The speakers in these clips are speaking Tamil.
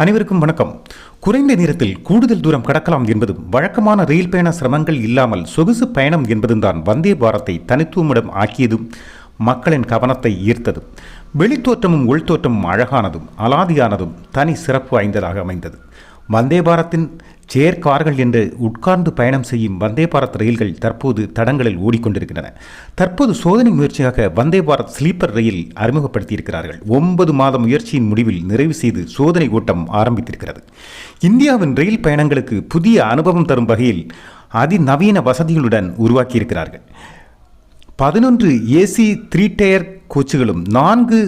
அனைவருக்கும் வணக்கம். குறைந்த நேரத்தில் கூடுதல் தூரம் கடக்கலாம் என்பதும் வழக்கமான ரயில் பயண சிரமங்கள் இல்லாமல் சொகுசு பயணம் என்பதும் தான் வந்தே பாரத்தை தனித்துவமிடம் ஆக்கியதும் மக்களின் கவனத்தை ஈர்த்ததும் வெளித்தோற்றமும் உள்தோற்றமும் அழகானதும் அலாதியானதும் தனி சிறப்பு வாய்ந்ததாக அமைந்தது. வந்தே பாரத்தின் சேர் கார்கள் என்று உட்கார்ந்து பயணம் செய்யும் வந்தே பாரத் ரயில்கள் தற்போது தடங்களில் ஓடிக்கொண்டிருக்கின்றன. தற்போது சோதனை முயற்சியாக வந்தே பாரத் ஸ்லீப்பர் ரயில் அறிமுகப்படுத்தியிருக்கிறார்கள். 9 மாத முயற்சியின் முடிவில் நிறைவு செய்து சோதனை ஓட்டம் ஆரம்பித்திருக்கிறது. இந்தியாவின் ரயில் பயணங்களுக்கு புதிய அனுபவம் தரும் வகையில் அதிநவீன வசதிகளுடன் உருவாக்கியிருக்கிறார்கள். 11 ஏசி 3 டயர் கோச்சுகளும் 4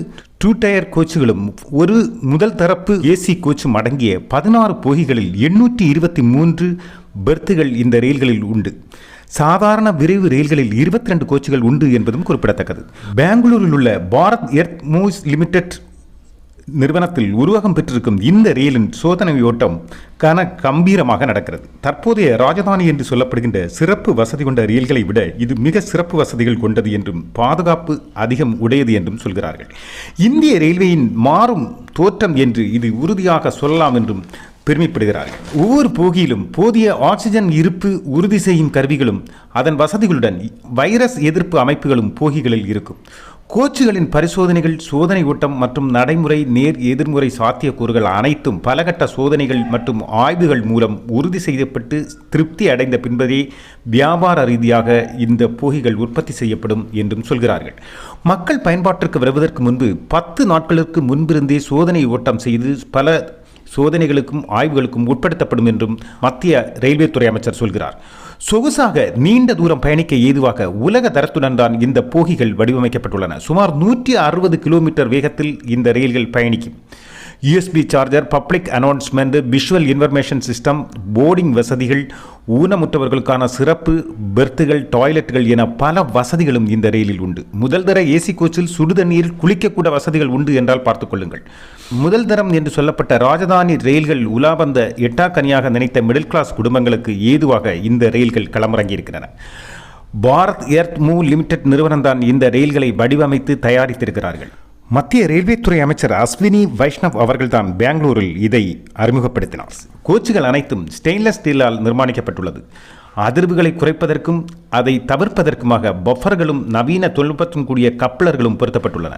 2 டயர் கோச்சுகளும் ஒரு முதல் தரப்பு ஏசி கோச்சும் அடங்கிய 16 போகிகளில் 823 பெர்த்துகள் இந்த ரயில்களில் உண்டு. சாதாரண விரைவு ரயில்களில் 22 கோச்சுகள் உண்டு என்பதும் குறிப்பிடத்தக்கது. பெங்களூரில் உள்ள பாரத் எர்த் மூவ்ஸ் லிமிடெட் நிறுவனத்தில் உருவகம் பெற்றிருக்கும் இந்த ரயிலின் சோதனை ஓட்டம் கம்பீரமாக நடக்கிறது. தற்போதைய ராஜதானி என்று சொல்லப்படுகின்ற சிறப்பு வசதி கொண்ட ரயில்களை விட இது மிக சிறப்பு வசதிகள் கொண்டது என்றும் பாதுகாப்பு அதிகம் உடையது என்றும் சொல்கிறார்கள். இந்திய ரயில்வேயின் மாறும் தோற்றம் என்று இது உறுதியாக சொல்லலாம் என்றும் பெருமைப்படுகிறார்கள். ஒவ்வொரு போகியிலும் போதிய ஆக்சிஜன் இருப்பு உறுதி செய்யும் கருவிகளும் அதன் வசதிகளுடன் வைரஸ் எதிர்ப்பு அமைப்புகளும் போகிகளில் இருக்கும். கோச்சுகளின் பரிசோதனைகள், சோதனை ஓட்டம் மற்றும் நடைமுறை நேர் எதிர்முறை சாத்தியக்கூறுகள் அனைத்தும் பலகட்ட சோதனைகள் மற்றும் ஆய்வுகள் மூலம் உறுதி செய்யப்பட்டு திருப்தி அடைந்த பின்பதே வியாபார ரீதியாக இந்த போகிகள் உற்பத்தி செய்யப்படும் என்றும் சொல்கிறார்கள். மக்கள் பயன்பாட்டிற்கு வருவதற்கு முன்பு 10 நாட்களுக்கு முன்பிருந்தே சோதனை ஓட்டம் செய்து பல சோதனைகளுக்கும் ஆய்வுகளுக்கும் உட்படுத்தப்படும் என்றும் மத்திய ரயில்வே துறை அமைச்சர் சொல்கிறார். சொகுசாக நீண்ட தூரம் பயணிக்க ஏதுவாக உலக தரத்துடன் தான் இந்த போகிகள் வடிவமைக்கப்பட்டுள்ளன. சுமார் 160 கிலோமீட்டர் வேகத்தில் இந்த ரயில்கள் பயணிக்கும். USB charger, public announcement, visual information system, boarding வசதிகள், ஊனமுற்றவர்களுக்கான சிறப்பு பெர்த்துகள், டாய்லெட்டுகள் என பல வசதிகளும் இந்த ரயிலில் உண்டு. முதல் தர ஏசி கோச்சில் சுடுதண்ணீரில் குளிக்கக்கூட வசதிகள் உண்டு என்றால் பார்த்துக் கொள்ளுங்கள். முதல் தரம் என்று சொல்லப்பட்ட ராஜதானி ரயில்கள் உலா வந்த எட்டாக்கனியாக நினைத்த மிடில் கிளாஸ் குடும்பங்களுக்கு ஏதுவாக இந்த ரயில்கள் களமிறங்கியிருக்கின்றன. பாரத் எர்த் மூவ் லிமிடெட் நிறுவனம்தான் இந்த ரயில்களை வடிவமைத்து தயாரித்திருக்கிறார்கள். மத்திய ரயில்வே துறை அமைச்சர் அஸ்வினி வைஷ்ணவ் அவர்கள்தான் பெங்களூரில் இதை அறிமுகப்படுத்தினார். கோச்சுகள் அனைத்தும் ஸ்டெயின்லெஸ் ஸ்டீலால் நிர்மாணிக்கப்பட்டுள்ளது. அதிர்வுகளை குறைப்பதற்கும் அதை தவிர்ப்பதற்குமாக பஃபர்களும் நவீன தொழில்நுட்பத்துடன் கூடிய கப்ளர்களும் பொருத்தப்பட்டுள்ளன.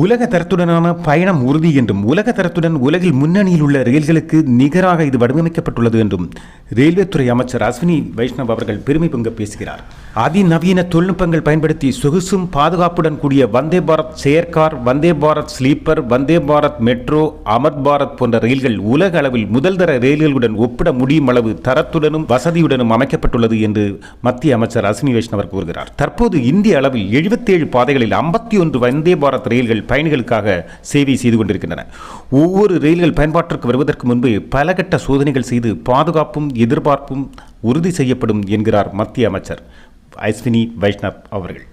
உலக தரத்துடனான பயணம் உறுதி என்றும் உலக தரத்துடன் உலகில் முன்னணியில் உள்ள ரயில்களுக்கு நிகராக இது வடிவமைக்கப்பட்டுள்ளது என்றும் ரயில்வே துறை அமைச்சர் அஸ்வினி வைஷ்ணவ் அவர்கள் பெருமை பொங்க பேசுகிறார். அதிநவீன தொழில்நுட்பங்கள் பயன்படுத்தி சொகுசும் பாதுகாப்புடன் கூடிய Vande Bharat chair car, Vande Bharat sleeper, Vande Bharat metro, அமர்த் Bharat போன்ற ரயில்கள் உலக அளவில் முதல் தர ரயில்களுடன் ஒப்பிட முடியும் அளவு தரத்துடனும் வசதியுடனும் அமைக்கப்பட்டுள்ளது என்று மத்திய அமைச்சர் அஸ்வினி வைஷ்ணவர் கூறுகிறார். தற்போது இந்திய அளவில் 77 பாதைகளில் 51 வந்தே பாரத் ரயில்கள் பயணிகளுக்காக சேவை செய்து கொண்டிருக்கின்றன. ஒவ்வொரு ரயில்கள் பயன்பாட்டிற்கு வருவதற்கு முன்பு பலகட்ட சோதனைகள் செய்து பாதுகாப்பும் எதிர்பார்ப்பும் உறுதி செய்யப்படும் என்கிறார் மத்திய அமைச்சர் அஸ்வினி வைஷ்ணவ் அவர்கள்.